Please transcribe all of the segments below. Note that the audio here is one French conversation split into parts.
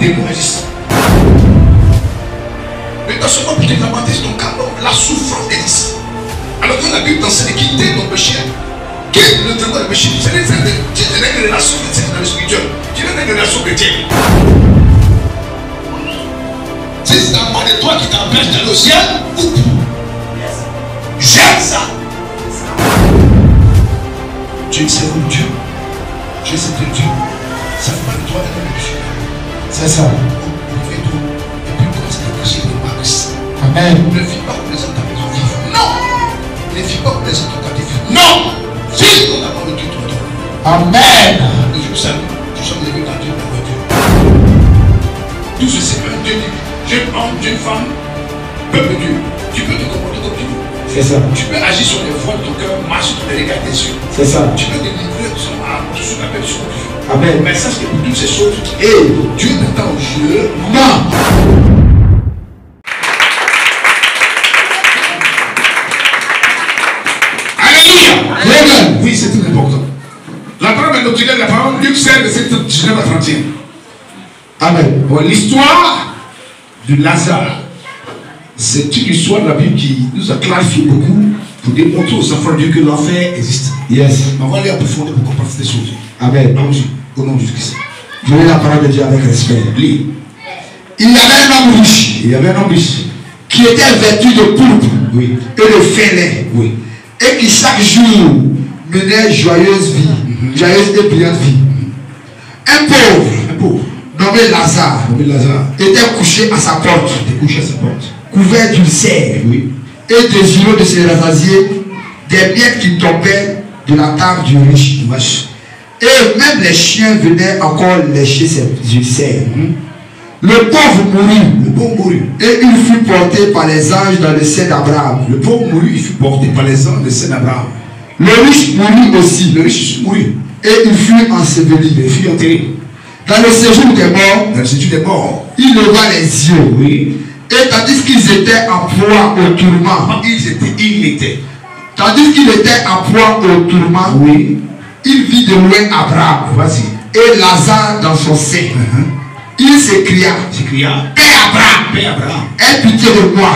démons existent. Mais dans ce monde, pour te demander ton cas, la souffrance existe. Alors que la Bible t'enseigne de quitter ton péché, quitte le traitement de péché. Tu n'as une relation dans le spirituel. Tu n'as une relation chrétienne. Si c'est un mal de toi qui t'empêche d'aller au ciel, coupe. J'aime ça. Tu es servant de Dieu. Tu es servant de Dieu. Ça fait mal de toi d'aller au péché. C'est ça. Fais-toi. Et puis commence à pécher de Max. Amen. Ne vis pas pour les autres ta maison vive. Non. Ne vis pas pour les autres ta vie vive. Non. Vis dans la parole de Dieu toi. Amen. Le jour salut, tu sommes élevés dans Dieu, la voiture. Tout ceci, un Dieu dit, jeune homme, jeune femme, peuple de Dieu, tu peux te comporter comme tu veux. C'est ça. Tu peux agir sur les voies de ton cœur, marcher sur les regards des yeux. C'est ça. Tu peux délivrer son âme, sous la belle chose. Amen. Mais sache que pour toutes ces choses, Dieu n'attend au jeu. Non. Alléluia. Oui, c'est très important. La parole est doctrinaire de la parole, Luc 16, verset 19 à 31. Amen. Bon, l'histoire de Lazare, c'est une histoire de la Bible qui nous a clarifié beaucoup pour démontrer aux enfants de Dieu que l'enfer existe. Yes. On va aller approfondir pour comprendre ces choses. Amen. Allons-y, au nom de Jésus-Christ. Je lis la parole de Dieu avec respect. Lis. Il y avait un homme riche. Il y avait un homme riche. Qui était vêtu de pourpre. Oui. Et de fêlés. Oui. Et qui chaque jour menait joyeuse vie. Joyeuse et brillante vie. Un pauvre. Nommé Lazare. Était couché à sa porte. Couvert d'ulcères. Oui. Et désireux de se rassasier des miettes qui tombaient de la table du riche. Et même les chiens venaient encore lécher ses ulcères. Le pauvre mourut. Et il fut porté par les anges dans le sein d'Abraham. Le pauvre mourut, il fut porté par les anges dans le sein d'Abraham. Le riche mourut aussi. Le riche mourut. Et il fut enseveli. Il fut enterré. Dans le séjour des morts. Dans le séjour des morts. Il leva les yeux. Oui. Et tandis qu'ils étaient en proie au tourment. Tandis qu'il était en proie au tourment. Oui. Il vit de loin Abraham. Vas-y. Et Lazare dans son sein. Il s'écria. Père Abraham. Aie pitié de moi.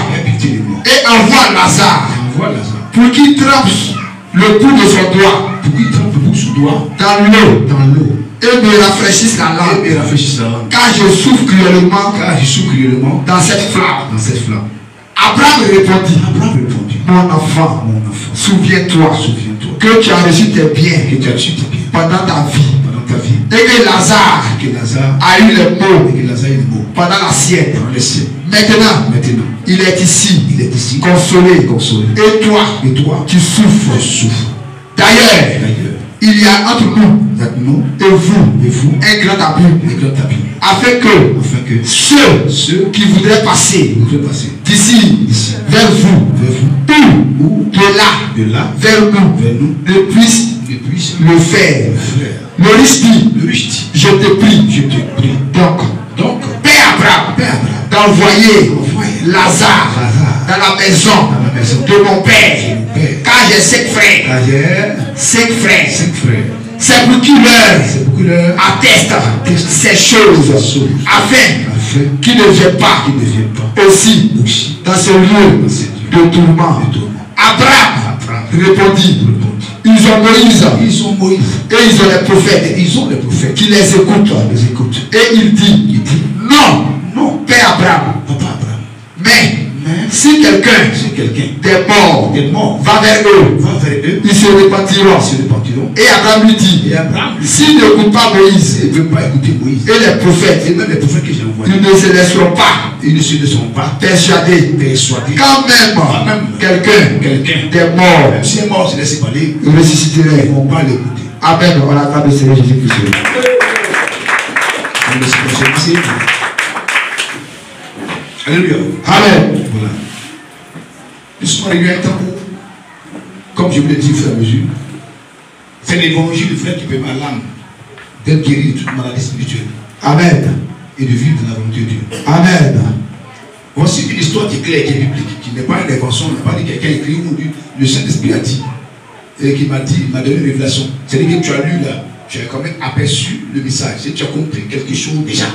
Et envoie Lazare. Pour qu'il trempe le bout de son doigt. Dans l'eau. Et me rafraîchisse la langue. Car je souffre cruellement. Dans cette flamme. Abraham répondit. Mon enfant. Souviens-toi. Que tu as reçu tes biens. Pendant ta vie. Et que Lazare a eu les maux pendant la sienne. Maintenant, il est ici, consolé. Et toi, tu souffres. D'ailleurs, il y a entre nous et vous un grand abîme, afin que ceux qui voudraient passer d'ici vers vous ou de là vers nous ne puissent le faire. Le riche dit, je te prie. Donc, Père Abraham, d'envoyer Lazare dans la maison de mon père, car j'ai 5 frères. 5 frères. C'est pour qu'il leur atteste ces choses, afin qu'ils ne viennent pas aussi dans ce lieu de tourment. Abraham répondit, ils ont Moïse et ils ont les prophètes qui les écoutent. Et il dit, non, Père Abraham, mais si quelqu'un des morts va vers eux, ils se repentiront. Et Abraham lui dit, s'ils n'écoutent pas Moïse et les prophètes, ils ne se laisseront pas persuader. Quand même quelqu'un des morts ressusciterait. Amen. On l'acclame le Seigneur Jésus-Christ. Alléluia. Amen. Voilà. Nous sommes arrivés à un temps où, comme je vous l'ai dit au fur et à mesure, c'est l'évangile, frère, qui permet à l'âme d'être guérie de toute maladie spirituelle. Amen. Et de vivre dans la volonté de Dieu. Amen. Voici une histoire qui est claire, qui est biblique, qui n'est pas une invention, n'est pas quelqu'un écrit ou le Saint-Esprit a dit, et qui m'a donné une révélation. C'est-à-dire que tu as lu là, tu as quand même aperçu le message, et tu as compris quelque chose déjà.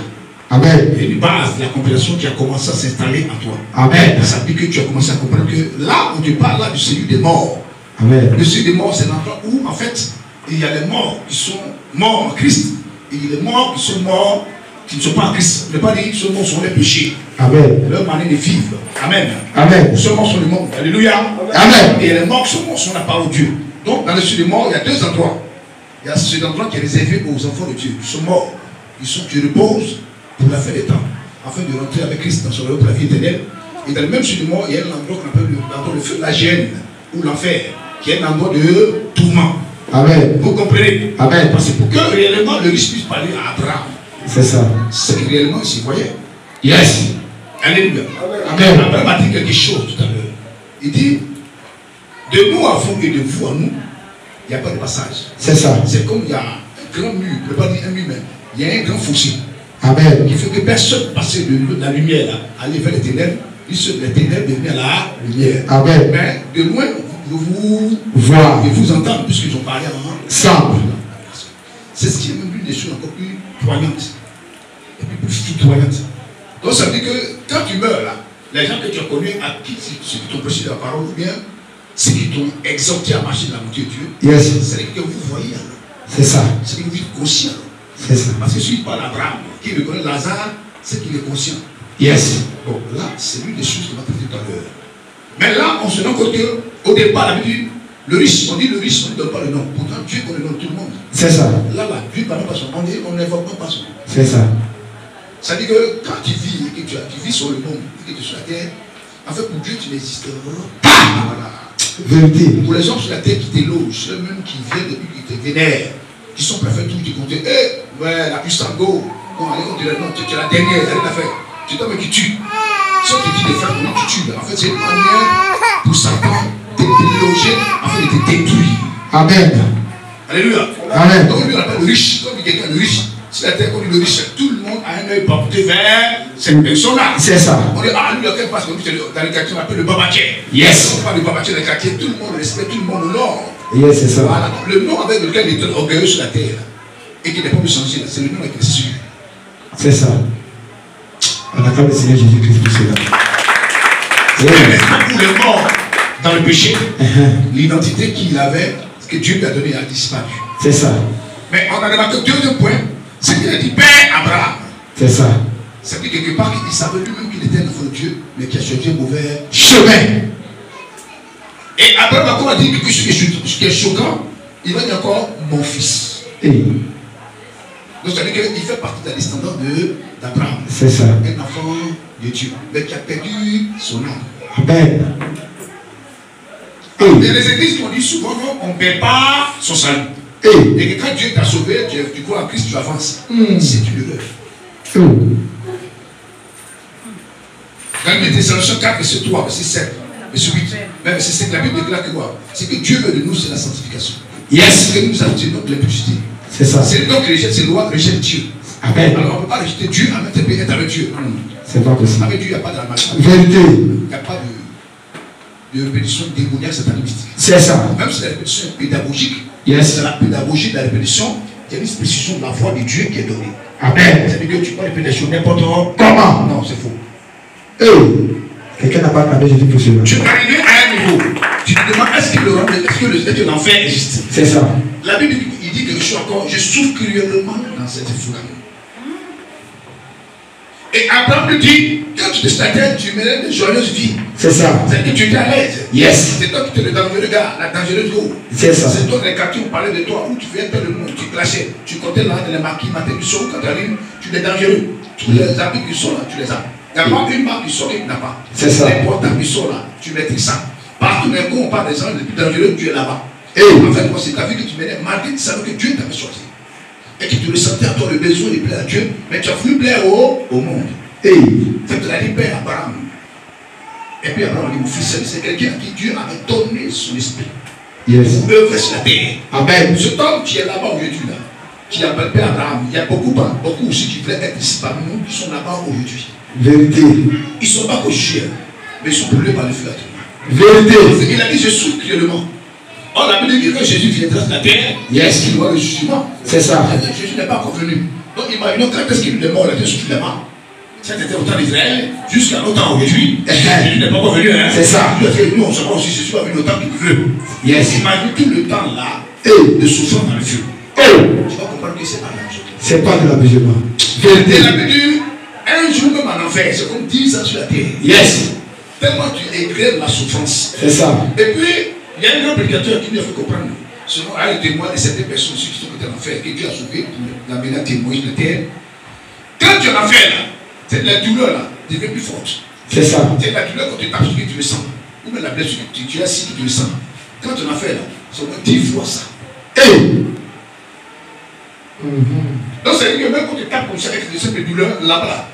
Amen. Il y a une base de la compréhension qui a commencé à s'installer en toi. Amen. Ça veut dire que tu as commencé à comprendre que là, on te parle là du Seigneur des morts. Amen. Le Seigneur des morts, c'est l'endroit où, en fait, il y a les morts qui sont morts en Christ. Et il y a les morts qui sont morts, qui ne sont pas en Christ. Ne pas dire que ceux morts sont les péchés. Amen. Leur manière de vivre. Amen. Amen. Ceux morts sont les morts. Alléluia. Amen. Et les morts qui sont morts sont la parole de Dieu. Donc, dans le Seigneur des morts, il y a deux endroits. Il y a cet endroit qui est réservé aux enfants de Dieu. Ils sont morts. Qui reposent pour la fin des temps. Afin de rentrer avec Christ dans son royaume pour la vie éternelle. Et dans le même Seigneur des morts, il y a un endroit qu'on appelle l'endroit de feu, la gêne ou l'enfer. Qui est un endroit de tourment. Amen. Vous comprenez? Amen. Parce que pour que réellement le riche puisse parler à Abraham, c'est ça. c'est que réellement il s'y voyait. Yes. Alléluia. Amen. Abraham a dit quelque chose tout à l'heure. Il dit, de nous à vous et de vous à nous, il n'y a pas de passage. C'est ça. C'est comme il y a un grand mur, je ne peux pas dire un mur, mais il y a un grand fossé. Amen. Qui fait que personne passait de la lumière là, aller vers les ténèbres, il se les ténèbres devenir la lumière. Amen. Mais de loin, vous voir et vous entendre, puisqu'ils ont parlé avant. Semble. C'est ce qui est même l'une des choses encore plus poignantes et puis plus foudroyantes. Donc ça veut dire que quand tu meurs là, les gens que tu as connus, à qui ceux qui t'ont prêché la parole, ou bien ceux qui t'ont exhorté à marcher dans la volonté de Dieu, yes. c'est que vous voyez alors. C'est ça. C'est que vous êtes conscient. C'est ça. Parce que si tu parles d'Abraham, qui reconnaît Lazare, c'est qu'il est conscient. Yes. Bon, là, c'est l'une des choses qu'on va traiter tout à l'heure. Mais là, on se rend compte qu'au départ, la Bible dit, le riche, on dit le riche, on ne donne pas le nom. Pourtant, Dieu connaît le nom de tout le monde. C'est ça. Là, Dieu ne parle pas son nom, on n'invoque même pas son nom. C'est ça. Ça veut dire que quand tu vis, et que tu vis sur le monde, et que tu es sur la terre, en fait, pour Dieu, tu n'existes pas. Voilà. Vérité. Pour les hommes sur la terre qui t'élogent, ceux-mêmes qui viennent depuis qui te vénèrent, qui sont préfets tout, qui comptent, ouais, la puissance go. Bon, allez, on dirait, non, tu es la dernière, allez la faire. Tu t'en qui tue. Si on te dit de faire, comment tu tues. En fait, c'est une manière pour Satan de te loger, en fait, de te détruire. Amen. Alléluia. Amen. Donc, lui, on appelle le riche. Comme il dit quelqu'un de riche, si la terre, on dit le riche, tout le monde a un œil porté vers cette personne-là. C'est ça. On dit, ah, lui, lequel passe, dans le quartier, on appelle le babatier. Yes. On parle de babatier dans le quartier, tout le monde respecte, tout le monde honore. Yes, c'est ça. Voilà. Le nom avec lequel il est orgueilleux sur la terre, et qui n'est pas pu changer, c'est le nom avec le sûr. C'est ça. On acclame le Seigneur Jésus-Christ pour cela. Pour les morts dans le péché, l'identité qu'il avait, ce que Dieu lui a donné, a disparu. C'est ça. Mais on a remarqué deuxième point, c'est qu'il a dit Père Abraham. C'est ça. Ça veut dire quelque part qu'il savait lui-même qu'il était un enfant de Dieu, mais qui a choisi un mauvais chemin. Et Abraham encore a dit que ce qui est choquant, il va dire encore mon fils. Et donc ça veut dire qu'il fait partie de la descendance d'Abraham. c'est ça. Un enfant de Dieu, mais qui a perdu son âme. Amen. Et les églises qui ont dit souvent on ne perd pas son salut. Et que quand Dieu t'a sauvé, tu crois en Christ, tu avances. C'est une erreur. Dans les Thessaloniciens 4, verset 3, verset 7, verset 8, même verset 5, la Bible déclare que quoi? C'est que Dieu veut de nous, c'est la sanctification. Yes. C'est que nous avons notre l'impudicité. C'est ça. C'est donc qui rejette ses lois, rejette Dieu. Amen. Alors on ne peut pas rejeter Dieu en même temps être avec Dieu. C'est pas possible. Avec Dieu, il n'y a pas de la magie. Vérité. Il n'y a pas de répétition démoniaque satanique. C'est ça. Même si la répétition est pédagogique, Yes. c'est la pédagogie de la répétition, il y a une précision de la voix de Dieu qui est donnée. Amen. C'est-à-dire que tu peux répéter des choses n'importe comment. Non, c'est faux. Quelqu'un n'a pas acclamé Jésus pour cela. Tu es arrivé à un niveau. Tu te demandes est-ce que l'enfer existe? C'est ça. La Bible il dit que je souffre cruellement dans cette flamme. Et Abraham lui dit, quand tu te statais, tu menais de joyeuses vies. C'est ça. C'est-à-dire que tu étais à l'aise. Yes. C'est toi qui étais le dangereux gars, la dangereuse go. C'est ça. C'est toi dans les quartiers où on parlait de toi, où tu faisais peur le monde, tu clashais, tu comptais là dans les marquis, matin du soir, quand tu arrives, tu es dangereux. Tous les habits qui sont là, tu les as. Il n'y a pas une marque qui sort et qui n'a pas. C'est ça. Les portables qui sont là, tu maîtrises ça. Partout d'un coup, on parle des gens les plus dangereux, tu es là-bas. En fait, c'est ta vie que tu menais, malgré que tu savais que Dieu t'avait choisi. Et que tu ressentais à toi le besoin de plaire à Dieu, mais tu as voulu plaire au monde. C'est que tu as dit Père Abraham. Et puis Abraham a dit mon fils, c'est quelqu'un à qui Dieu avait donné son esprit. Yes. Pour œuvrer sur la terre. Amen. Ce homme qui est là-bas aujourd'hui, là, qui appelle Père Abraham, il y a beaucoup aussi qui voulaient être ici parmi nous, qui sont là-bas aujourd'hui. Vérité. Ils ne sont pas cochés, mais ils sont brûlés par le feu à tout. Vérité. Il a dit je souffre cruellement. Or la Bible dit que quand Jésus viendra sur la terre, yes, il voit le jugement. c'est ça. Jésus n'est pas encore venu. Donc imaginons quand est-ce qu'il est mort, il était suffisamment. Ça c'était au temps d'Israël, jusqu'à notre temps aujourd'hui. Jésus n'est pas encore venu, hein. C'est ça. Nous on saura aussi, Jésus va venir au temps qu'il veut. Yes. Imagine tout le temps là de souffrance dans le feu. Tu vas comprendre que c'est pas la musulman. C'est pas de l'amusement. Vérité. Et la Bible, un jour même en enfer, c'est comme 10 ans sur la terre. Yes. Tellement tu éclaires la souffrance. C'est ça. Et puis, il y a un grand prédicateur qui lui a fait comprendre. Selon le témoin de certaines personnes aussi qui sont en enfer, que Dieu a sauvé pour l'amener à témoigner sur la terre. Quand tu es en enfer, là, c'est la douleur là, devient plus forte. C'est ça. C'est la douleur quand tu tapes sur que tu le sens. Ou même la blessure, tu es assis que tu le sens. Quand tu es en enfer, là, c'est au moins 10 fois ça. Donc c'est que même quand tu tapes comme ça avec des douleurs là-bas,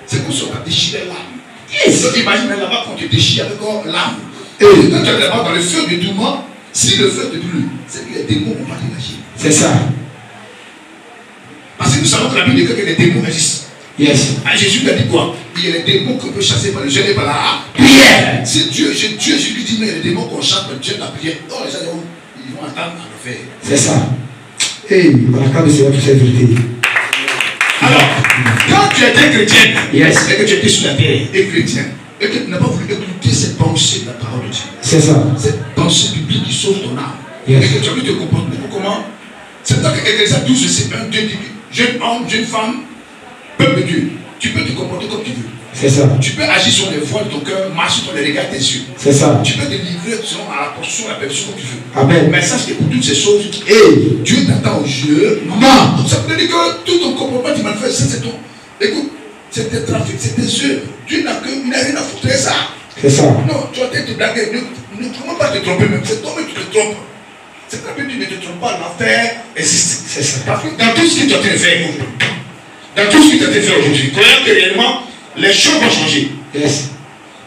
c'est comme si on t'a déchiré l'âme. Yes. Donc imagine là-bas quand tu déchires avec l'âme. Et quand tu es là-bas dans le feu du tourment, si le feu te brûle, c'est que les démons vont pas t'énergier. C'est ça. Parce que nous savons que la Bible dit que les démons existent. Yes. Ah, Jésus a dit quoi? Il y a les démons qu'on peut chasser par le jeûne et par la prière. C'est Dieu, Jésus qui dit, mais les démons qu'on chasse par le jeûne et la prière, non, les gens ils vont attendre à le faire. C'est ça. Hey, voilà, le Seigneur pour cette vérité. Alors, quand tu étais chrétien, yes, et que tu étais sur la terre, et chrétien, et que tu n'as pas voulu écouter cette pensée de la parole de Dieu, c'est ça. Cette pensée biblique qui sauve ton âme, yes, et que tu as vu te comporter comment? C'est dans que Ecclésiaste 12, c'est un Dieu dit, jeune homme, jeune femme, peuple de Dieu, tu peux te comporter comme tu veux. C'est ça. Tu peux agir sur les voies de ton cœur, marcher sur les regards de tes yeux. C'est ça. Tu peux te livrer selon à la portion, à la personne que tu veux. Amen. Mais sache que pour toutes ces choses, Dieu t'attend au jeu. Non. Ça veut dire que tout ton comportement tu manifestes, c'est ton. Écoute, c'est tes trafics, c'est tes œuvres. Dieu n'a rien à foutre de ça. C'est ça. Non, tu vas te blaguer. Ne comment pas te tromper même. C'est toi-même qui te trompes. C'est pas que tu ne te trompes pas, l'enfer existe. C'est ça. Parce que dans tout ce que tu as fait aujourd'hui, dans tout ce que tu as fait aujourd'hui, croyant que réellement, les choses vont changer. Yes.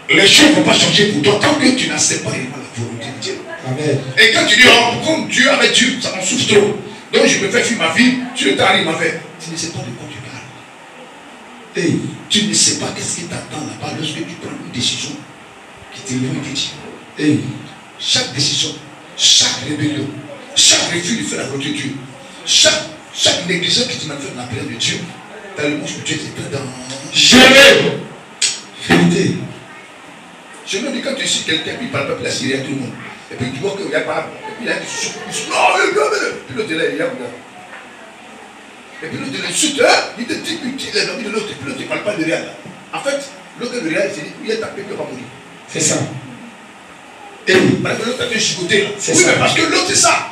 Les choses ne vont pas changer pour toi tant que tu n'acceptes pas réellement la volonté de Dieu. Amen. Et quand tu dis, oh, comme Dieu avec Dieu, ça m'en souffre trop. Donc je me fais fuir ma vie, tu le t'arrives ma vie. Tu ne sais pas de quoi tu parles. Et tu ne sais pas qu'est-ce qui t'attend là-bas lorsque tu prends une décision qui t'éloigne de Dieu. Et chaque décision, chaque rébellion, chaque refus de faire la volonté de Dieu, chaque négligence qui te manifeste la prière de Dieu, dans le monde spirituel, c'est dans. Jamais! Vérité. Je me dis quand tu suis quelqu'un, puis il parle pas, puis il a ciré à tout le monde. Et puis tu vois qu'il n'y a pas. Et puis il y a des soucis. Puis l'autre est là, il y a. Et puis l'autre est chute, il te dit, il est l'ami de l'autre, et puis l'autre ne parle pas de rien là. En fait, l'autre de rien, il s'est dit, il est tapé, il ne peut pas mourir. C'est ça. Et parce que l'autre a été chicoté là. C'est oui, ça. mais parce que l'autre c'est ça.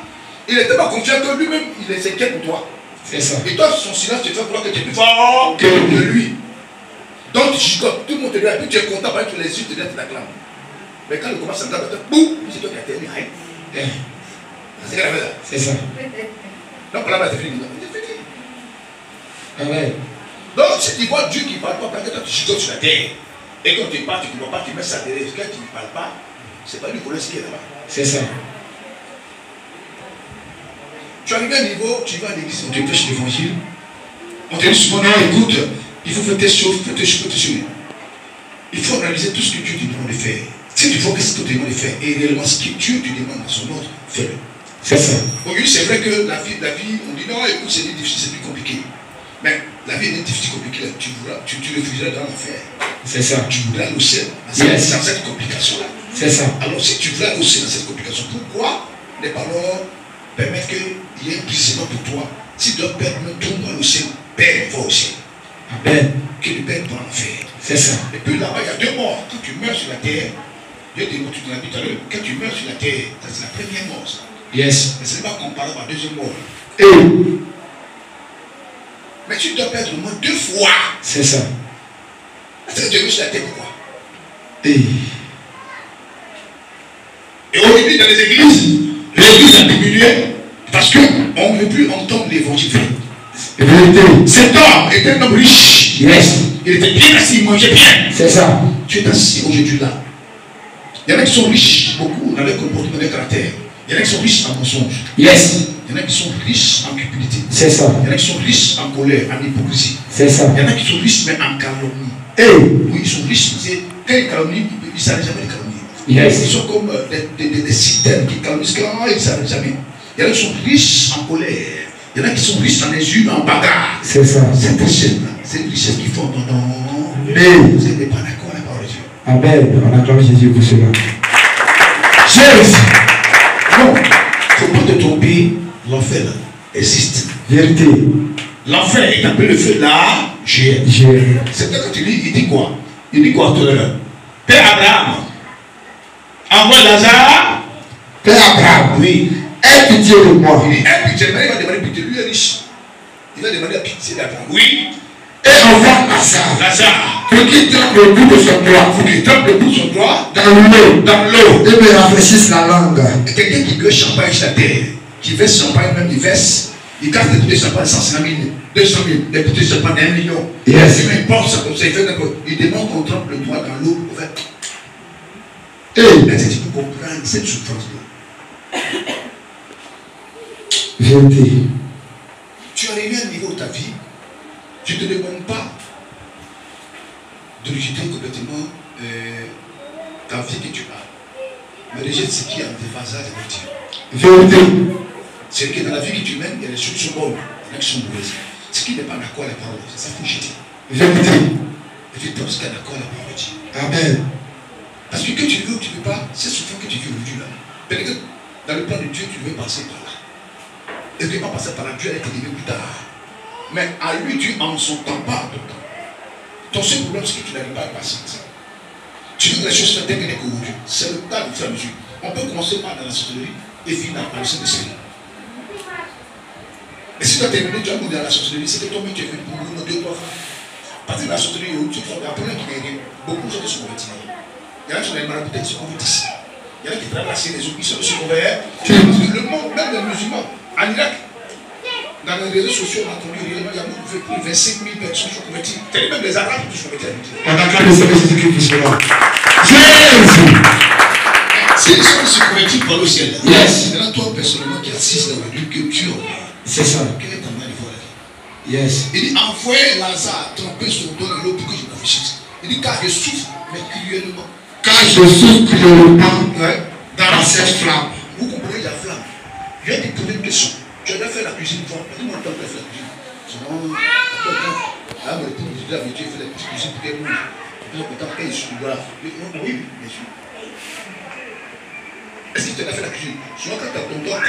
Il était pas confiant que lui-même, il est inquiet pour toi. C'est ça. Et toi, son silence te fait croire que tu es plus fort que lui. Donc tu chicotes, tout le monde te dit, et puis tu es content parce que les yeux te disent, tu t'acclames. Mais quand il commence à me dire, boum, c'est toi qui as terminé. C'est grave là. C'est ça. Donc là-bas, c'est fini. C'est fini. Amen. Donc si tu vois Dieu qui ne parle pas, parce que toi tu chicotes sur la terre, et quand tu parles, tu ne vois pas, tu mets ça derrière, quand tu ne parles pas, c'est pas lui qui connaît ce qui est là-bas. C'est ça. Tu arrives à un niveau, tu vas à l'église, on te prêche l'évangile. On te dit souvent, non, écoute, il faut faire tes choses, fais tes choses, il faut analyser tout ce que Dieu te demande de faire. Si tu vois qu'est-ce que tu demandes de faire, et réellement ce que Dieu te demande dans son ordre, fais-le. C'est ça. Aujourd'hui, c'est vrai que la vie, on dit non, écoute, c'est difficile, c'est plus compliqué. Mais la vie est difficile, compliquée, tu refuseras dans l'enfer. C'est ça. Tu voudras aller au ciel dans cette complication-là. C'est ça. Alors si tu veux aller au ciel dans cette complication, pourquoi ne pas alors permettre qu'il y ait un brisement pour toi? Si tu dois perdre tout le monde au ciel, Père va au ciel. Amen. Que le Père va l'enfer. C'est ça. Et puis là-bas, il y a deux morts. Quand tu meurs sur la terre, Dieu te montre tout tout à l'heure, quand tu meurs sur la terre, c'est la première mort. Ça. Yes. Mais ce n'est pas comparable à la deuxième mort. Et mais tu dois perdre au moins 2 fois. C'est ça. Est-ce que tu es venu sur la terre pourquoi? Et aujourd'hui, dans les églises, l'église a diminué parce qu'on ne veut plus entendre l'évangile. Cet homme était un homme riche. Yes. Il était bien assis, il mangeait bien. C'est ça. Tu es assis aujourd'hui là. Il y en a qui sont riches, beaucoup, dans leur comportement, dans leur caractère. Il y en a qui sont riches en mensonge. Yes. Il y en a qui sont riches en cupidité. C'est ça. Il y en a qui sont riches en colère, en hypocrisie. C'est ça. Il y en a qui sont riches même en calomnie. Oui, ils sont riches. Quand ils calomnient, ils ne s'arrêtent jamais de calomnier. Yes. Ils sont comme des citernes qui calomnient quand ils ne s'arrêtent jamais. Il y en a qui sont riches en colère. Il y en a qui sont riches dans les humains, en bagarre. C'est ça. Cette richesse-là, c'est une richesse qui font abandon. Amen. Vous n'êtes pas d'accord avec la parole de Dieu. Amen. On acclame Jésus pour cela. Jésus. Non, il ne faut pas te tromper. L'enfer là existe. Vérité. L'enfer est appelé le feu là. C'est que quand tu lis, il dit quoi? Il dit quoi tout à l'heure? Père Abraham, envoie Lazare. Père Abraham. Oui. Aie pitié de moi. Il dit aie pitié, mais il va demander pitié. Lui est riche. Il va demander la pitié d'Abraham. Oui. Et envoie Lazare. Pour qu'il trempe le bout de son doigt. Pour qu'il trempe le bout de son doigt. Dans l'eau. Dans l'eau. Et me rafraîchisse la langue. Quelqu'un qui veut champagne sur la terre, qui verse champagne, même il verse, il casse les bouteilles de champagne 150 000, 200 000, les bouteilles de champagne 1 million. Yes. Il pense ça comme ça, il fait d'accord. Il demande qu'on trempe le doigt dans l'eau. Et est-ce que tu peux comprendre cette souffrance-là? vérité. Tu es arrivé à un niveau de ta vie, je ne te demande pas de rejeter complètement ta vie que tu as. Mais rejette ce qui est en déphasage avec Dieu. Vérité. C'est que dans la vie que tu mènes, il y a des choses qui sont bonnes, il y en a qui sont mauvaises. Ce qui n'est pas d'accord avec la parole, c'est ça qu'il faut jeter. Vérité. Et tu penses qu'il y a d'accord avec la parole de Dieu. Amen. Parce que tu veux ou tu ne veux pas, c'est souvent que tu vis aujourd'hui là. Peut-être que dans le plan de Dieu, tu veux passer par là. Et tu ne veux pas passer par là, Dieu allait t'aider plus tard. Mais à lui, Dieu en son temps, pas en ton temps. Ton seul problème, c'est que tu n'arrives pas à passer ça. Tu veux que les choses soient telles qu'elles sont aujourd'hui. C'est le cas de faire mesure. On peut commencer par dans la sorcellerie et finir par le Saint-Esprit. Et si tu as terminé, tu as mourir dans la sorcellerie, c'est que toi-même tu es venu pour mourir 2 ou 3 fois. Parce que dans la sorcellerie, il y a plein qui gagnent. Beaucoup de gens qui sont convertis. Il y en a qui sont des marabouts qui se convertissent. Il y en a qui traversent les eaux qui se convertissent. Parce que le monde, même les musulmans, en Irak, dans les réseaux sociaux, on a entendu réellement, il y a plus de 25 000 personnes qui sont converties. Même les Arabes qui sont convertis à Dieu. On acclame le Seigneur Jésus-Christ pour cela. Jésus. Si les gens se convertissent par le ciel, yes. Il y en a toi personnellement qui assiste dans la vie que tu as. C'est ça. Quel est ton mal de voir la vie? Yes. Il dit envoyez Lazare tremper son doigt dans l'eau pour que je réfléchisse. Il dit car je souffre, mais cruellement. Quand je souffre cruellement dans cette flamme. Vous comprenez la flamme? Je vais te poser une question. Tu as déjà fait la cuisine toi? Dis-moi le temps de faire la cuisine. Sinon, ah, mais le temps de la cuisine, fait la petite cuisine pour qu'elle mange. Puis on quand il suit, voilà. Oui, bien sûr. Est-ce que tu as déjà fait la cuisine? Souvent quand tu as ton doigt,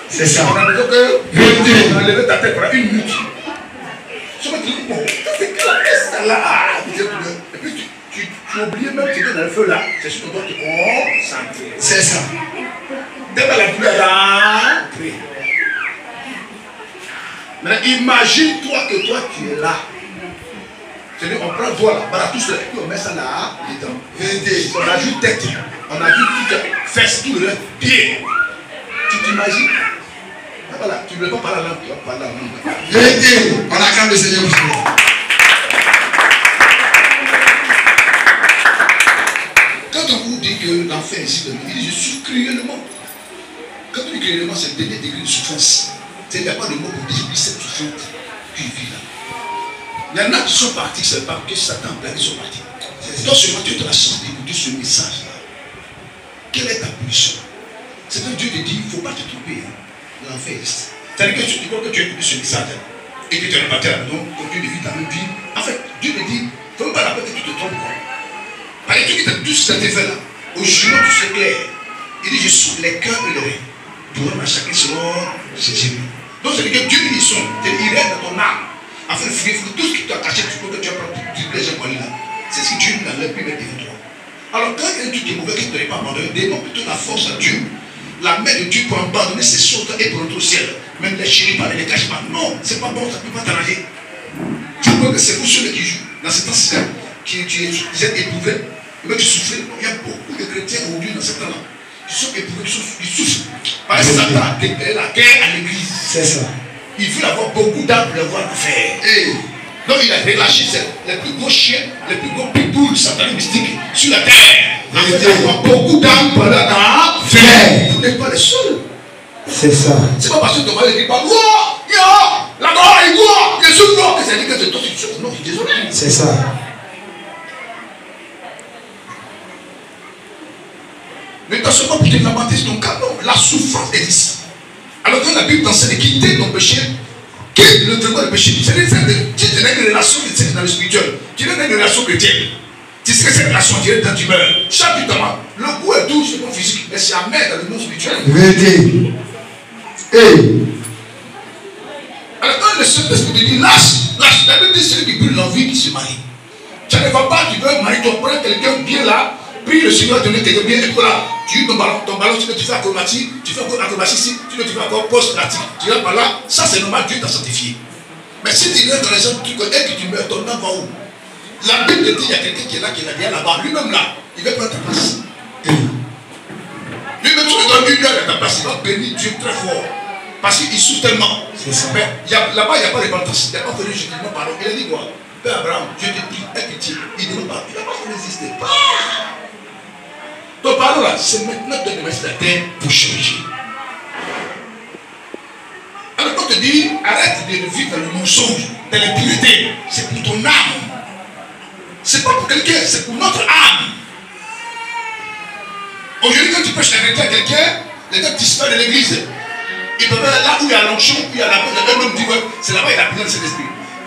c'est ça. On a besoin que on a levé ta tête pendant 1 minute. Je me dis, bon, c'est que la pièce là. Et puis tu oublies même que tu es dans le feu là. C'est sur ton doigt que tu concentres. C'est ça. Dès que la douleur là, maintenant imagine-toi que toi tu es là. C'est-à-dire on prend le doigt là, voilà tout cela, et puis on met ça là, dedans. On ajoute tête, on ajoute toute fesse, tout le pied. Tu t'imagines? Voilà, tu ne veux pas parler à l'âme, tu vas parler à l'âme. Vérité, on acclame le Seigneur pour cela. Quand on vous dit que l'enfer est ici, il dit je souffre cruellement. Quand on dit cruellement, c'est le dernier degré de souffrance. Il n'y a pas de mot pour désigner cette souffrance qu'il vit là. Il y en a qui sont partis, c'est parce que Satan a plaqué, ils sont partis. Donc seulement tu as la chance d'écouter ce message là. Quelle est ta position? C'est que Dieu te dit, il ne faut pas te tromper. Hein. L'enfer existe. C'est-à-dire que tu crois que tu as écouté ce message et que tu es reparti à la maison, continue de vivre ta même vie. En fait, Dieu te dit, il ne faut pas la peine que tu te trompes. Par les trucs tout ce que tu as fait là, au jugement, tout c'est clair. Il dit, je souffle les cœurs et les reins. Pour rendre à chacun selon ses génies. Donc c'est-à-dire que Dieu il sonne, il reste dans ton âme. Afin de fouiller tout ce qui t'a caché, tu peux que tu as pris les gens là. C'est ce que Dieu n'a plus mettre devant toi. Alors quand il y a un truc qui est mauvais qui ne t'aurait pas abandonné, demande plutôt la force à Dieu. La main de Dieu pour abandonner ces choses et pour entrer au ciel. Même les chéris pas, les caches pas. Non, c'est pas bon, ça ne peut pas t'arranger. Tu vois que c'est vous ceux qui jouent dans ce temps-ci, qui êtes éprouvés, mais qui souffrent. Il y a beaucoup de chrétiens aujourd'hui dans ce temps-là. Qui sont éprouvés, qui souffrent. Parce que Satan a déclaré la guerre à l'église. C'est ça. Il veut avoir beaucoup d'âmes pour avoir à faire. Donc il a relâché les plus gros chiens, les plus gros pitbulls sataniques mystiques sur la terre. Il veut avoir beaucoup d'âmes pour avoir à faire. Vous n'êtes pas les seuls. C'est ça. C'est pas parce que ton mari ne dit pas, la gloire est gloire, je suis gloire, que ça dit que c'est toi qui souffres. Non, je suis désolé. C'est ça. Mais dans ce moment, pour te lamenter ton cas, non, la souffrance est ici. Alors que la Bible t'enseigne de quitter ton péché, quitte le traitement du péché. C'est-à-dire que tu n'as une relation chrétienne dans le spirituel. Tu n'as une relation chrétienne. Tu sais que cette relation directe quand tu meurs. Chapitrement, le goût est doux sur le plan physique, mais c'est amer dans le monde spirituel. Vérité. Hey. Alors quand le Saint-Esprit te dit lâche, lâche, la Bible dit celui qui brûle l'envie qui se marie. Tu ne vas pas, tu veux marier, tu prends quelqu'un bien là, prie le Seigneur, donner quelqu'un bien, et puis là, tu ton ballon, tu fais acrobatie, tu fais encore acrobatie ici, tu fais encore post-pratique. Tu vas par là, ça c'est normal, Dieu t'a sanctifié. Mais si tu restes dans les gens, tu connais que tu meurs, ton âme va où? La Bible te dit, il y a quelqu'un qui est là, qui est là-bas, lui-même là, il va prendre ta place. Lui-même, tu lui donnes une heure à ta place, il va bénir Dieu très fort. Parce qu'il souffre tellement. Mais là-bas, il n'y a pas de repentance. Il n'y a pas de jugement, pardon. Il a dit quoi? Père Abraham, Dieu te prie, aie pitié. Il ne veut pas. Il n'a pas résisté. Ton pardon là, c'est maintenant que tu dois mettre la terre pour changer. Alors quand on te dit, arrête de vivre dans le mensonge, dans l'impureté, c'est pour ton âme. C'est pas pour quelqu'un, c'est pour notre âme. Aujourd'hui, quand tu prêches la vérité à quelqu'un, les gars disparaissent de l'église. Il peut être là où il y a l'onction, où il y a la même dit que c'est là-bas il y a la présence du Saint-Esprit.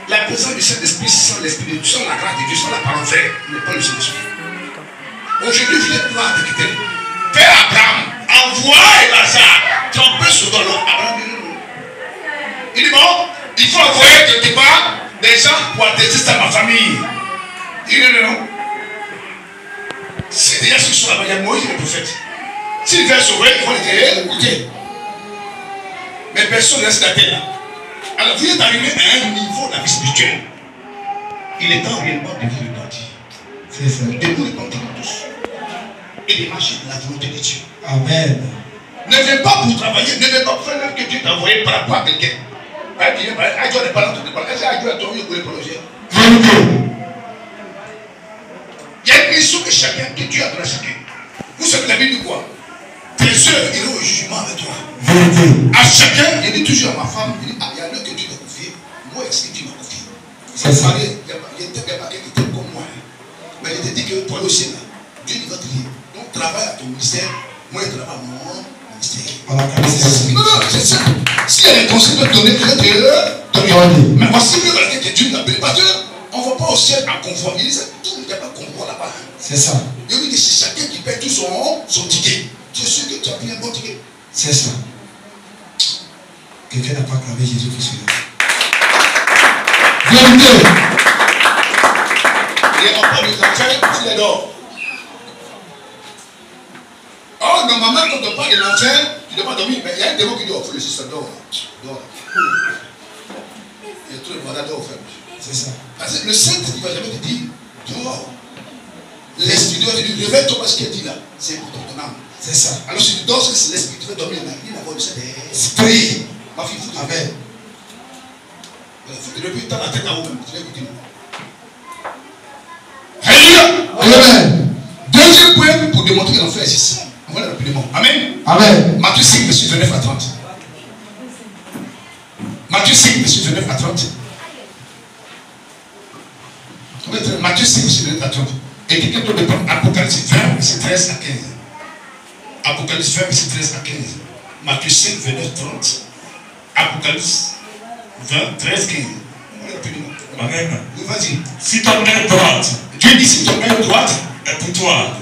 La présence du Saint-Esprit sans l'Esprit de Dieu, sans la grâce de Dieu, sans la parole vraie, n'est pas le Saint-Esprit. Aujourd'hui, je viens de voir avec tel. Père Abraham, envoie Lazare, tremper sur ton l'homme. Abraham dit non. Il dit bon, il faut envoyer quelque part des gens pour attester à ma famille. Il dit non. C'est déjà ce qui sont là-bas, il y a Moïse le prophète. S'il vient sauver, il faut le dire, écoutez. Mais personne ne reste la terre là. Alors vous êtes arrivé à un niveau de la vie spirituelle. Il est temps réellement de vous repentir. C'est ça. De vous repentir tous. Et de marcher dans la volonté de Dieu. Amen. Ne viens pas pour travailler, ne viens pas pour faire l'œuvre que Dieu t'a envoyé par rapport à quelqu'un. Il y a une mission que chacun, que Dieu a donné à chacun. Vous savez la Bible dit quoi? Tes œuvres iront au jugement avec toi. À chacun, il dit toujours à ma femme, il dit, ah, il y a l'œuvre que Dieu t'a confié. Moi, est-ce que Dieu m'a confié? C'est ça. Il n'y a pas quelqu'un qui t'aime comme moi. Mais il te dit que pour aller au ciel, Dieu va te dire, donc travaille à ton ministère, moi je travaille à mon ministère. Non, non, c'est ça. S'il y a des conseils de donner, donner. Mais voici que Dieu n'a pas Dieu. On ne va pas au ciel en convoi. Il dit, il n'y a pas de convoi là-bas. C'est ça. Il dit que c'est chacun qui paie tout son ticket. Tu es sûr que tu as pris un bon ticket? C'est ça. Quelqu'un n'a pas clamé Jésus pour cela. Vérité. Et on parle de l'enfer, tu les dors. Oh, normalement, quand on parle de l'enfer, tu ne dois pas dormir. Mais il y a un démon qui dit, oh, frère, si ça dort. Dors. Il y a tout le monde dort, frère. C'est ça. Parce que le Saint-Esprit ne va jamais te dire, dors. L'Esprit doit te dire, réveille-toi parce qu'il a dit là. C'est pour ton âme. C'est ça. Alors si tu dors, c'est l'Esprit, tu veux dormir, il n'y a pas de Saint-Esprit. Ma fille, il faut que tu réveilles. Il faut que tu réveilles la tête à vous-même. Tu l'as écouté. Alléluia. Amen. Deuxième point pour démontrer que l'enfer existe. On va le rapidement. Amen. Amen. Matthieu 5, verset 29 à 30. Matthieu 5, verset 29 à 30. Matthieu 5, verset 29 à 30. Et quelqu'un peut prendre Apocalypse 20, verset 13 à 15. Apocalypse 20, verset 13 à 15. Matthieu 5, 29, 30. Apocalypse 20, 13, 15. Amen. Vas-y. Si ton main droite, Dieu dit si ton main droite est pour toi,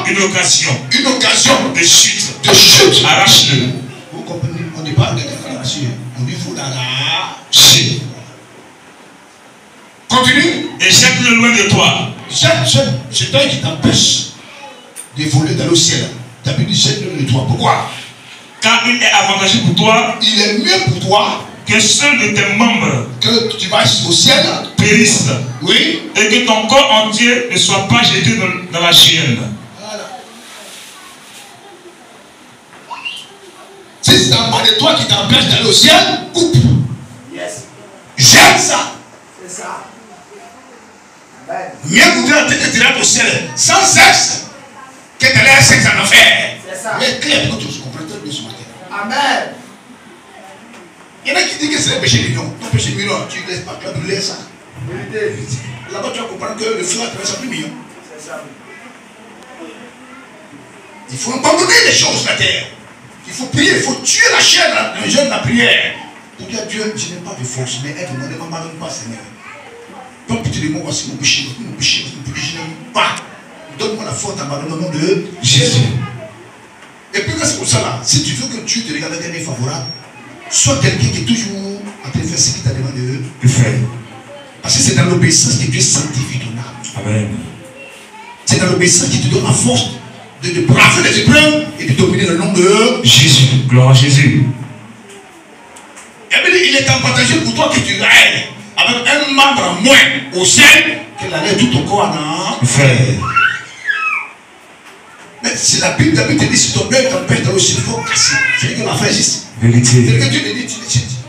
une occasion de chute, arrache-le. Vous comprenez? On n'est pas en train d'arracher. On dit faut l'arracher. Continue. Et jette-le loin de toi. C'est toi qui t'empêche de voler dans le ciel. Ta Bible dit jette-le loin de toi. Pourquoi? Car il est avantageux pour toi. Il est mieux pour toi que ceux de tes membres que tu vas au ciel périssent. Oui. Et que ton corps entier ne soit pas jeté dans la chienne. Voilà. Si c'est en bas de toi qui t'empêche d'aller au ciel, coupe. Yes. Jette ça. C'est ça. Mieux vaudrait que tu rentres au ciel sans sexe que tu aies un sexe en enfer. C'est ça. Mais clair, pour que tu comprends très bien ce matin. Amen. Il y en a qui disent que c'est un péché mignon. Ton péché mignon, tu ne laisses pas brûler ça. Là-bas, tu vas comprendre que le feu a trouvé ça plus mignon. C'est ça. Il faut abandonner les choses de la terre. Il faut prier, il faut tuer la chair dans le jeûne de la prière. Pour dire à Dieu, je n'ai pas de force, mais aide-moi, ne m'abandonne pas, Seigneur. Comme tu te dis, moi, voici mon péché, je n'aime pas. Donne-moi la force d'abandonner au nom de Jésus. Et puis, c'est pour ça là, si tu veux que Dieu te regarde d'un œil favorable, sois quelqu'un qui est toujours en train de faire ce qu'il t'a demandé de faire. Parce que c'est dans l'obéissance que Dieu sanctifie ton âme. Amen. C'est dans l'obéissance qui te donne la force de braver les épreuves et de dominer le nom de Jésus. Gloire à Jésus. Et bien, il est avantageux pour toi que tu règnes avec un membre en moins au ciel que l'aller tout ton corps en enfer. Mais si la Bible te dit si ton œil t'empêche dans le ciel, il faut casser. C'est que l'affaire existe. Vérité. C'est que Dieu te dit,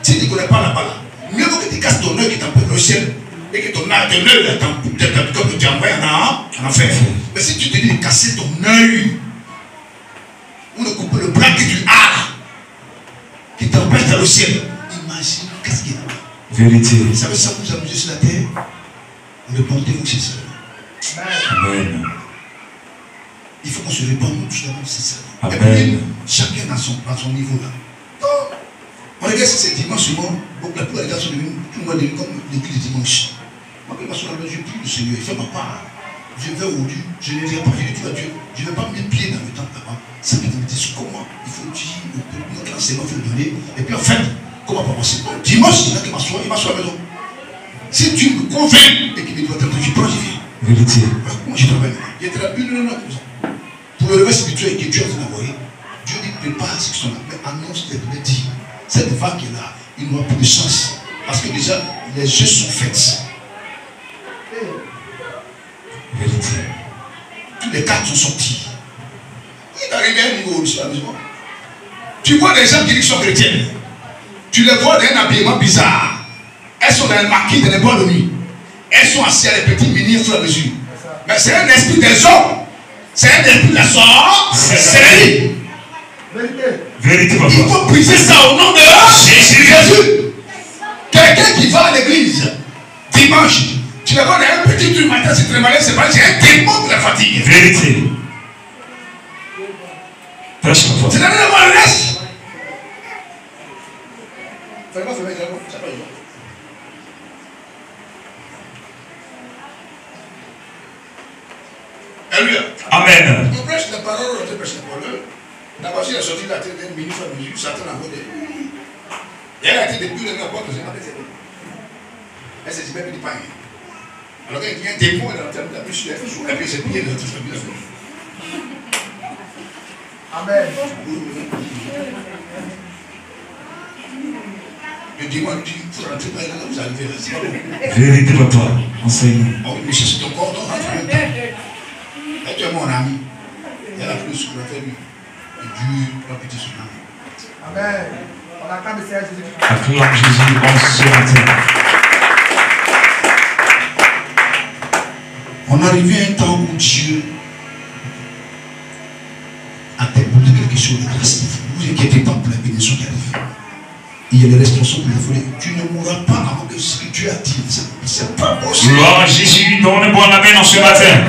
si tu ne connais pas là-bas, mieux vaut que tu casses ton œil qui t'empêche dans le ciel et que ton œil t'empêche en enfer. Mais si tu te dis de casser ton œil ou de couper le bras que tu as qui t'empêche dans le ciel, imagine qu'est-ce qu'il y a là-bas. Vérité. Vous savez ça, vous amusez sur la terre, répondez-vous c'est ça. Amen. Il faut qu'on se répande tous d'abord, c'est ça. Amen. Et puis, chacun à son niveau là. Donc, on regarde si c'est dimanche souvent, donc la plupart des gars sont devenus, tout le monde est devenu comme l'église du dimanche. Moi, je prie le Seigneur, il fait ma part. Je vais au Dieu, je ne viens pas, je dis à Dieu, je ne vais pas mettre pied dans le temple là-bas. Ça me dit comment il faut dire, notre enseignement, il faut le donner. Et puis en fait, comment pas passer. Dimanche, il y en a qui m'assoient, il m'assoit à la maison. Si tu me convaincs et qu'il me doit t'entendre, je prends, j'y viens. Vérité. Voilà comment je travaille maintenant. Il y a de la Bible, non, comme ça. Pour le réveil spirituel que Dieu a envoyé, Dieu dit prépare ceux qui sont là, mais annonce les dit. Cette vague qui est là, il n'aura plus de sens. Parce que déjà, les jeux sont faits. Vérité. Tous les cartes sont sorties. Il est arrivé à un niveau sur la maison. Tu vois des gens qui disent qu'ils sont chrétiens. Tu les vois dans un habillement bizarre. Elles sont dans un maquis, dans les bois de nuit. Elles sont assises à des petits miniers sur la mesure. Mais c'est un esprit des hommes. C'est un esprit de la sorcellerie. Vérité, papa. Il faut briser ça au nom de Jésus. Quelqu'un qui va à l'église dimanche, tu vas voir un petit truc matin, c'est très malin, c'est pas, c'est un démon de la fatigue. Vérité. Prêche, papa. C'est la même voir le reste. Alléluia. Amen. On prêche la parole, on prêche la parole. D'abord, il a sorti la tête d'un ministre à mesure, Satan a volé. Il a été depuis le rapport que j'ai pas fait. Elle s'est dit, même il pas. Alors qu'il y a un démon dans la tête de la bouche, il a fait jouer, et puis c'est plié dans toute la vie. Amen. Le démon dit, il faut rentrer par là, vous arrivez là, c'est pas bon. Vérité, papa. Enseigne. On va chercher ton corps, donc rentre en même temps. Et tu es mon ami. Il y a la plus sur la terre, et Dieu va péter son âme. Amen. On acclame le Seigneur Jésus. Acclame Jésus en ce matin. On arrivait à un temps où Dieu a déposé quelque chose de grâce. Ne vous inquiétez pas pour la bénédiction qui arrive. Il y a les responsables de la folie. Tu ne mourras pas avant que ce que Dieu a dit. C'est pas possible. Gloire à Jésus. Donne-moi la main en ce matin.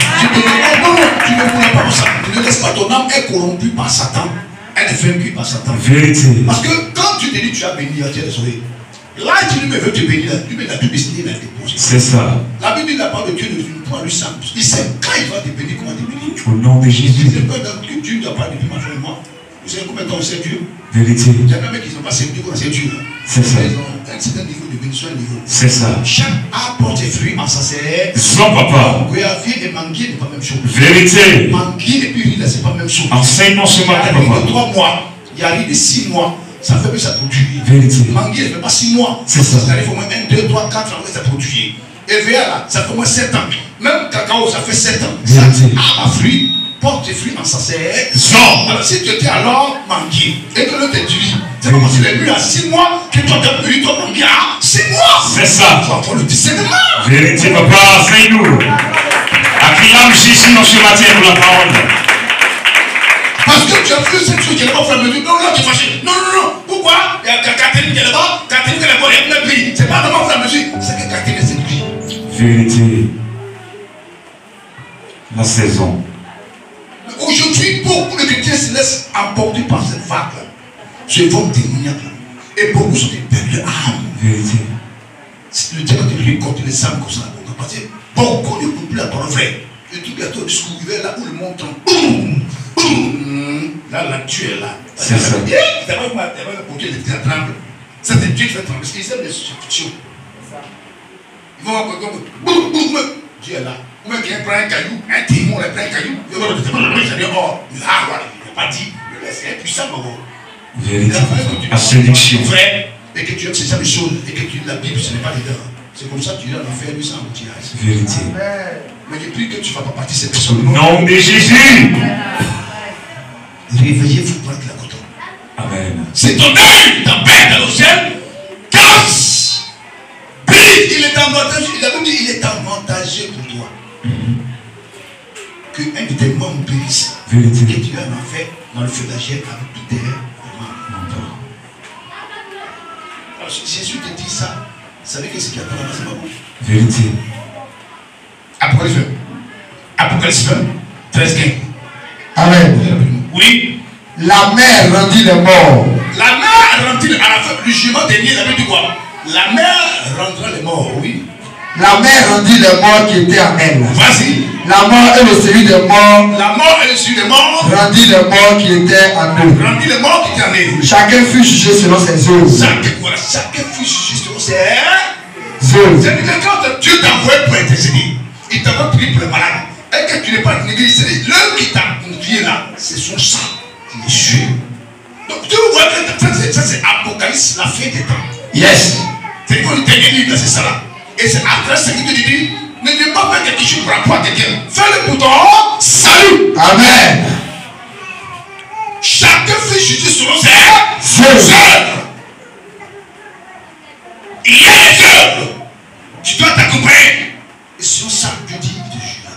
Non, tu ne mourras pas pour ça. Tu ne laisses pas ton âme être corrompue par Satan. Elle est vaincue par Satan. Vérité. Parce que quand tu te dis tu as béni, tu as désolé. Là, tu ne veux te bénir, tu mets la Bible destinée à déposer. C'est ça. La Bible dit la part de Dieu ne finit pas lui simple. Il sait quand il va te bénir, comment te bénir. Au nom de Jésus. C'est pas que Dieu ne doit pas depuis ma foi et moi. Vous savez combien de temps on sait Dieu? Vérité. Il y a des mecs qui n'ont pas servi qu'on sait Dieu. C'est ça. Ils ont un certain niveau de bénédiction, un niveau. C'est ça. Chaque arbre porte ses fruits en sa serre. Son papa. Goyavier et manguier n'est pas la même chose. Vérité. Manguier et puis riz, c'est pas la même chose. Enseigne-moi ce matin, Il y a papa. de 3 mois. Il y a de 6 mois. Ça fait que ça produit. Vérité. Manguier, ça fait pas 6 mois. C'est ça. Ça fait au moins 1, 2, 3, 4 ans que ça produit. Et VA là, ça fait au moins 7 ans. Même cacao, ça fait 7 ans. Vérité. Ça a fruit, porte des fruits en sa serre. Son. Alors si tu étais alors manguier et que l'autre te dit, c'est comme si les nuits à 6 mois que toi t'as pris ton manguier à 6 mois. C'est ça. Tu vas prendre le discernement. Vérité, papa. Enseigne-nous. Acclame Jésus dans ce matin pour la parole. Parce que tu as vu cette chose qui est là-bas, frère, me dit, non, là, tu es fâché. Non, non, non. Pourquoi? Il y a Catherine qui est là-bas, Catherine qui est là-bas, il y a plein de prix. C'est pas normal, frère, monsieur. C'est que Catherine est cette prix. Vérité. La saison. Aujourd'hui, beaucoup de chrétiens se laissent emporter par cette vague. Ce vent démoniaque là. Et beaucoup sont des peuples âmes. Vérité. Le diable de lui contre les âmes comme ça. Parce que beaucoup n'écoutent plus la parole vraie. Et tout bientôt, le discours ouvert là où le monde tombe. Boum! Boum! Là, tu es là. C'est ça. Il t'a pas porté les trembles. Ça, c'est Dieu qui fait trembler. Parce qu'ils aiment les substitutions. Ils vont avoir boum, boum, boum. Dieu est là. Ou même quelqu'un prend un caillou, un démon, il prend un caillou. Il va dire, oh, il n'a pas dit. C'est impuissant, mon Vérité. La séduction. Vrai. Et que tu aimes ces choses et que la Bible, ce n'est pas dedans. C'est comme ça que tu iras en faire lui sans outillage. Vérité. Mais je prie que tu ne vas pas partir de cette personne. Nom de Jésus. Réveillez-vous pour être la coton. Amen. C'est ton œil, ta bête dans le ciel. Casse. Brille, il est avantageux. Il a même dit, il est avantageux pour toi. Que un de tes membres périsse. Vérité. Que tu as en fait dans le feu d'agir avec tout tes membres. Alors, si Jésus te dit ça, vous savez que ce qui attend là-bas, c'est pas bon. Vérité. Apocalypse 20, 13, 15. Amen. Oui. La mer rendit les morts. La mer rendit, à la fin du jugement dernier, il avait dit quoi? La mer rendra les morts, oui. La mer rendit les morts qui étaient en elle. Vas-y. La mort et le séjour des morts La mort et le séjour des morts rendit les morts qui étaient en eux. rendit les morts qui étaient en eux. Chacun fut jugé selon ses œuvres. Chacun fut jugé selon ses œuvres. C'est-à-dire que quand Dieu t'a envoyé pour intercéder, il t'a pas prié pour les malades. Et que tu n'es pas négligé, l'homme qui t'a confié là, c'est son sang qui est sûr. Donc tu vois que ça c'est Apocalypse, la fin des temps. Yes. C'est qu'on était libre, c'est ça là. Et c'est après ce que tu dis, ne viens pas faire quelque chose pour rapport à quelqu'un. Fais-le pour ton salut. Amen. Chacun fait juger selon ses œuvres. Il y a des œuvres. Tu dois t'accompagner. Et sur ça, Dieu dit, il te jugera.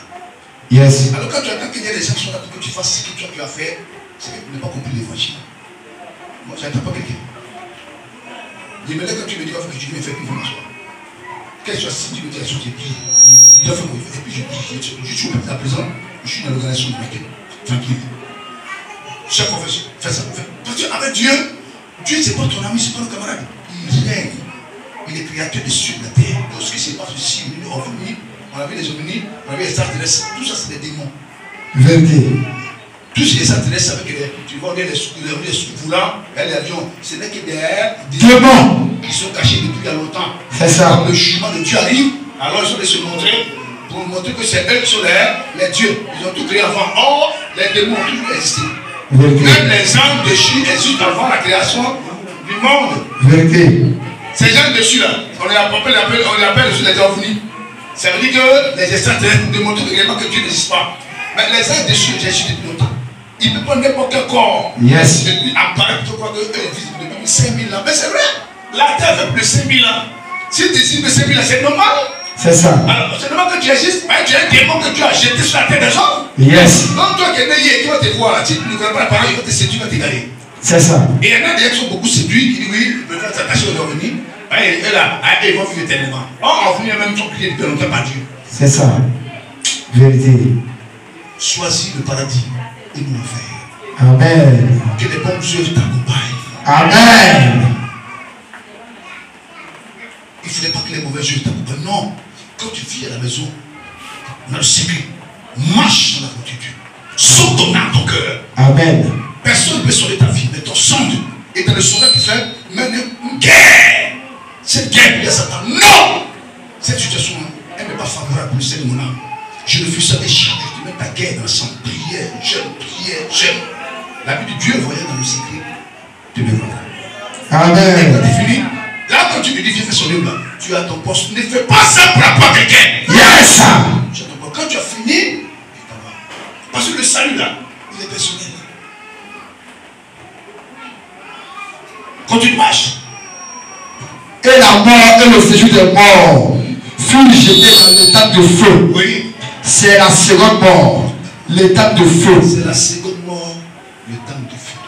Yes. Alors quand tu attends qu'il y ait des gens qui sont là pour que tu fasses ce que tu as fait, c'est que tu n'as pas compris l'évangile. Moi, je n'attends pas quelqu'un. Dis-moi quand tu me dis, il faut que tu me fasses une formation. Qu'est-ce que tu me dis à ce que tu dis? Il doit faire mon effet. Et puis je suis à présent, je suis dans l'organisation de laquelle. Tranquille. Chaque fois, fais ça. Parce qu'avec Dieu, Dieu c'est pas ton ami, c'est pas ton camarade. Il règne. Il est créateur des cieux de la terre. Tout ce qui se passe ici, on avait les ovnis, on avait les extraterrestres. Tout ça, c'est des démons. Vérité. Tous ces extraterrestres avec tu vois les sous-poulants, les avions, ce n'est que des démons qui sont cachés depuis il y a longtemps. C'est ça. Quand le jugement de Dieu arrive, alors ils sont de se montrer pour montrer que c'est eux qui sont les dieux. Ils ont tout créé avant. Or, les démons ont toujours existé. Vérité. Même les anges dessus existent avant la création du monde. Vérité. Ces gens dessus là, on les appelle les ovnis. Ça veut dire que les extraterrestres démontrent réellement que Dieu n'existe pas. Mais les gens dessus existent depuis longtemps. Ils peuvent prendre n'importe quel corps. Yes. Et puis apparaître, je crois qu'eux vivent depuis 5000 ans. Mais c'est vrai, la terre fait plus de 5000 ans. Si tu dis que 5000 ans, c'est normal. C'est ça. Alors, c'est normal que tu existes, mais tu es un démon que Dieu a jeté sur la terre des hommes. Yes. Donc toi qui es né hier, tu vas te voir là, tu ne connais pas la parole, il va te séduire, il va t'égaler. C'est ça. Et il y en a des gens qui sont beaucoup séduits, qui disent oui, ils peuvent s'attacher aux revenus. Et là, ils vont vivre éternellement. Or, en venir même, ils sont priés depuis longtemps par Dieu. C'est ça. Vérité. Choisis le paradis et nous le faire. Amen. Que les bonnes œuvres t'accompagnent. Amen. Il ne faudrait pas que les mauvaises œuvres t'accompagnent. Non. Quand tu vis à la maison, dans le secret, marche dans la rectitude. Sauve ton âme, ton cœur. Amen. Personne ne peut sauver ta vie, mais ton sonde. Et dans le sondage qui fait mener une guerre. Cette guerre, il y a Satan. Non! Cette situation, elle n'est pas favorable pour le Seigneur, mon âme. Je refuse ça des charges. Je te mets ta guerre dans le sang. Prière, jeûne. La vie de Dieu voyait dans le secret. Tu me vois. Amen. Et quand tu finis, là, quand tu me dis, viens faire son œuvre là, tu as ton poste. Ne fais pas ça pour apporter quelqu'un. Yes. Quand tu as fini, tu t'en vas. Parce que le salut là, il est personnel. Quand tu marches, Et la mort et le séjour des morts furent jetés dans l'étape de feu. oui, C'est la seconde mort. L'étape de feu. c'est la seconde mort, le temps de feu.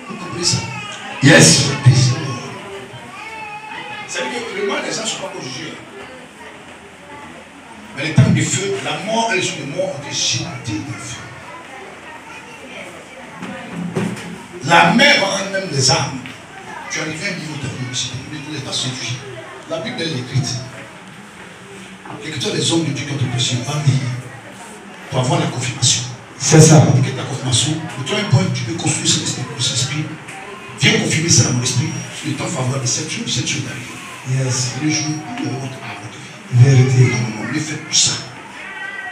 Vous comprenez ça? Yes. La deuxième mort. C'est-à-dire que le mal des gens ne sont pas encore jugés. Mais À l'état du feu, la mort et les jours de mort ont été jetés dans le feu. La mer va rendre même les armes. Tu arrives à un niveau de ta vie, mais tu n'es pas séduit. La Bible est écrite. L'écriture des hommes de Dieu qui ont été précieux va lire pour avoir la confirmation. C'est ça. Avec la confirmation, tu as un point, tu peux construire cet esprit. Viens confirmer ça dans mon esprit. Sur le temps favorable de 7 jours d'arriver. Yes. Le jour où vous avez votre arbre de vie. Vérité. Non, ne faites plus ça.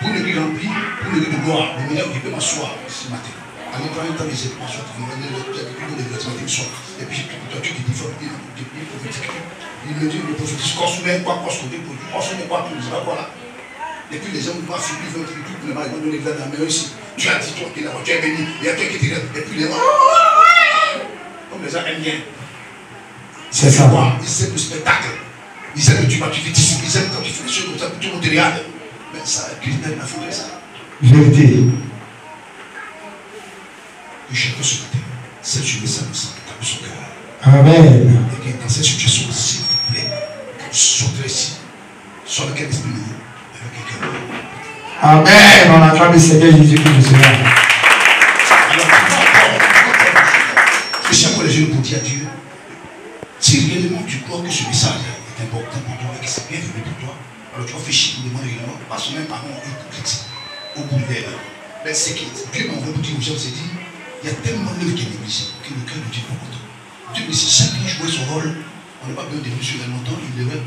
Pour ne lui remplir, pour ne lui de gloire, le meilleur, il peut m'asseoir ce matin. Allez, prends un temps, mais c'est m'asseoir, tu vas venir le soir. Et puis, toi, tu dis, il faut dire, il me dit, le prophétise, consommer quoi, consommer quoi, tout, ça va quoi là. Et puis les gens vont finir, ils vont dire tout, ils vont donner l'examen dans la main aussi. Tu as dit, toi qui es là, tu es béni, il y a toi qui t'es là. Et puis les gens, comme les gens aiment bien. C'est ça. Ils aiment le spectacle. Ils aiment que tu vas, tu fais ici, ils aiment quand tu fais des choses comme ça, tout le monde te regarde. Mais ça, Christ n'a fait ça. Vérité. Que chacun ce matin, cette journée, ça me semble dans son cœur. Amen. Et que dans cette situation, s'il vous plaît, que vous sortez ici, sur lequel esprit nouveau, avec quelqu'un. Amen. On acclame le Seigneur Jésus-Christ de cela. Alors, je suis encore les jeunes pour dire à Dieu, si réellement tu crois que ce message est important pour toi et que c'est bienvenu pour toi, alors tu vas faire chier pour demander réellement, parce que même par contre, hypocrite, au bout de l'air. Mais c'est que Dieu m'a envoyé pour dire aux gens, c'est dit, il y a tellement d'œuvres qui est négligé que le cœur de Dieu est pas content. Dieu me dit, si chacun jouait son rôle, on n'a pas besoin de Dieu longtemps, il devrait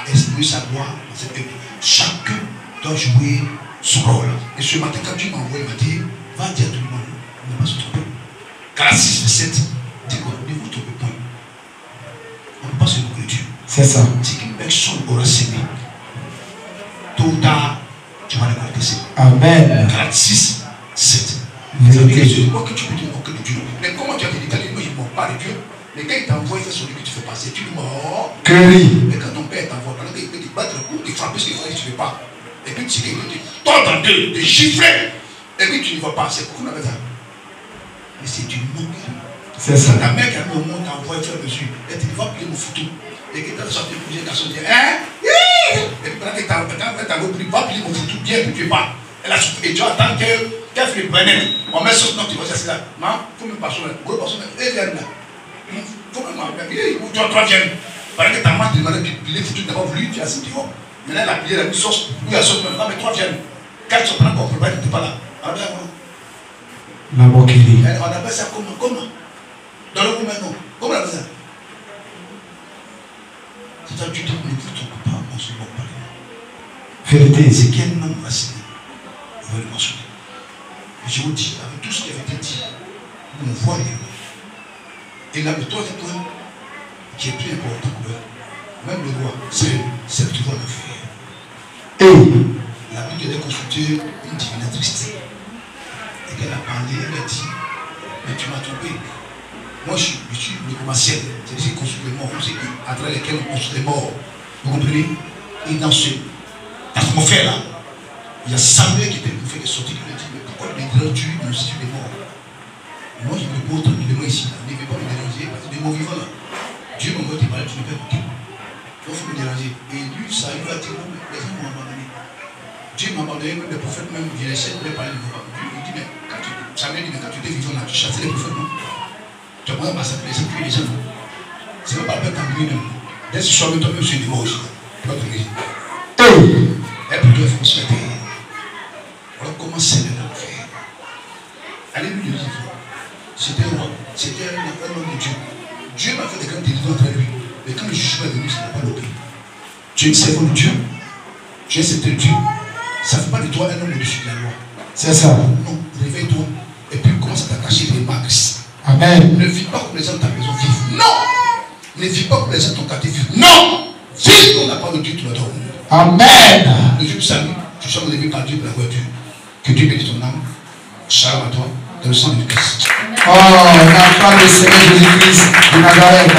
exprimer sa gloire dans cette œuvre. Chacun doit jouer son rôle. Et ce matin, quand Dieu m'a envoyé, il m'a dit, va dire à tout le monde, on ne va pas se tromper. Galatie 6, 7, dis quoi, ne vous trompez pas. On ne peut pas se moquer de Dieu. C'est ça. C'est qu'une personne aura sémé. Tôt ou tard, tu vas récolter ça. Amen. Galatie 6, 7. Vérité. Je crois que tu peux te moquer de Dieu. Mais comment tu as dit, moi je ne moque pas de Dieu. Mais quand il t'envoie, il fait celui que tu fais passer. Tu lui mords. Mais quand ton père t'envoie, pendant qu'il peut te battre le coup, te frapper ce qu'il faut, tu ne fais pas. Et puis tu te tord en deux, te gifler. Et puis tu ne vas pas. C'est pourquoi on avait ça. Mais c'est une moquerie. C'est ça. Ta mère qui a mis au monde t'envoie faire mesure. Et tu vas plier mon photo. Et que tu as sorti pour dire qu'à son dire, hein? Et puis pendant que tu as repris, va plier mon photo bien, puis tu ne fais pas. Et tu attends qu'elle fait le bonnet. On met sur notre niveau, c'est là. Non, il faut même pas sur là. Gros personne, et viens là. Il faut même pas. Toi, viens. Pendant que ta main te demandait de plier le photo, tu n'as pas voulu, tu as dit, oh. Maintenant, elle a plié la sauce. Où il y a sauce maintenant. Non, mais toi, viens. Quand tu prends encore, tu n'es pas là. La moquerie. On appelle ça comment? Dans le coup maintenant. Comment on appelle ça? C'est-à-dire que tu te dis, ne vous trompe pas, on se moque pas. Vérité. C'est quel nom va signer? On va le mentionner. Je vous dis, avec tout ce qui avait été dit, on voit les lois. Et là, le troisième point, qui est plus important que même le roi, c'est ce que tu vas le faire. Et la Bible est consultée une divinatrice. Et qu'elle a parlé, elle a dit, mais tu m'as trompé. Moi, je suis le commercial. C'est-à-dire que je consulte les morts, c'est à travers lesquels on consulte les morts. Vous comprenez? Et dans l'atmosphère là, il y a Samuel qui était le prophète qui est sorti, qui lui a dit, mais pourquoi les grands tuent dans le site des morts? Moi, je me pose tranquillement ici, là. Ne vais pas me déranger, parce que des morts vivants là. Dieu m'a dit, tu ne peux pas écouter. Donc, il faut me déranger. Et lui, ça, il va dire, non, mais les gens m'ont abandonné. Dieu m'a abandonné, même les prophètes, même, il essaie de parler de vous. Il dit, mais quand tu, Samuel dit, mais quand tu étais vivant là, tu chassais les prophètes, non? Tu as pas massacré les gens, les gens, non? C'est même pas la peine d'embrouiller, même. Dès que tu sois même toi-même sur les morts aussi. Tu vas te réagir. Et pour toi, il faut se faire. Alors, comment c'est de l'enfer? Allez-lui le livre. C'était un roi, c'était un homme de Dieu. Dieu m'a fait des grandes délivrances entre lui. Mais quand le jugement est venu, ça n'a pas loupé. Tu es un servant de Dieu. Tu es un serviteur de Dieu. Ça ne fait pas de toi un homme au-dessus de la loi. c'est ça. Non, réveille-toi. Et puis commence à t'attacher les marques. Amen. Ne vis pas comme les gens de ta maison vivent. Non. Ne vis pas comme les gens de ton quartier vivent. Non. Vis comme la parole de Dieu te le donne. Amen. Le Dieu du salut, tu sois élevé par Dieu pour la voiture. Que Dieu bénisse ton âme. Shalom à toi. Dans le sang de Christ. Oh, l'enfant du Seigneur Jésus-Christ de Nazareth.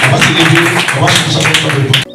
On va se lever, on va se consacrer sur le